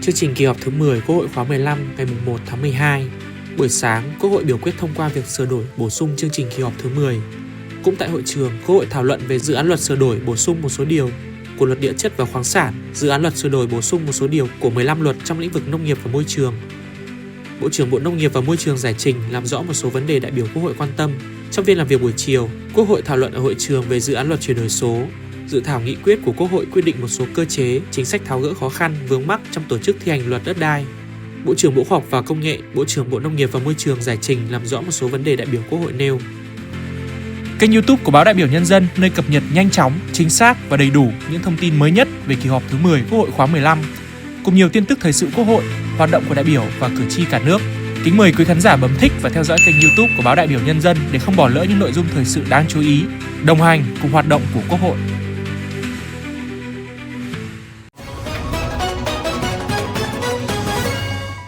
Chương trình kỳ họp thứ 10 Quốc hội khóa 15 ngày 1 tháng 12. Buổi sáng, Quốc hội biểu quyết thông qua việc sửa đổi bổ sung chương trình kỳ họp thứ 10. Cũng tại hội trường, Quốc hội thảo luận về dự án luật sửa đổi bổ sung một số điều của luật địa chất và khoáng sản, dự án luật sửa đổi bổ sung một số điều của 15 luật trong lĩnh vực nông nghiệp và môi trường. Bộ trưởng Bộ Nông nghiệp và Môi trường giải trình làm rõ một số vấn đề đại biểu Quốc hội quan tâm. Trong phiên làm việc buổi chiều, Quốc hội thảo luận ở hội trường về dự án luật chuyển đổi số. Dự thảo nghị quyết của Quốc hội quyết định một số cơ chế, chính sách tháo gỡ khó khăn, vướng mắc trong tổ chức thi hành luật đất đai. Bộ trưởng Bộ Khoa học và Công nghệ, Bộ trưởng Bộ Nông nghiệp và Môi trường giải trình làm rõ một số vấn đề đại biểu Quốc hội nêu. Kênh YouTube của Báo Đại biểu Nhân dân nơi cập nhật nhanh chóng, chính xác và đầy đủ những thông tin mới nhất về kỳ họp thứ 10 Quốc hội khóa 15, cùng nhiều tin tức thời sự Quốc hội, hoạt động của đại biểu và cử tri cả nước. Kính mời quý khán giả bấm thích và theo dõi kênh YouTube của Báo Đại biểu Nhân dân để không bỏ lỡ những nội dung thời sự đáng chú ý, đồng hành cùng hoạt động của Quốc hội.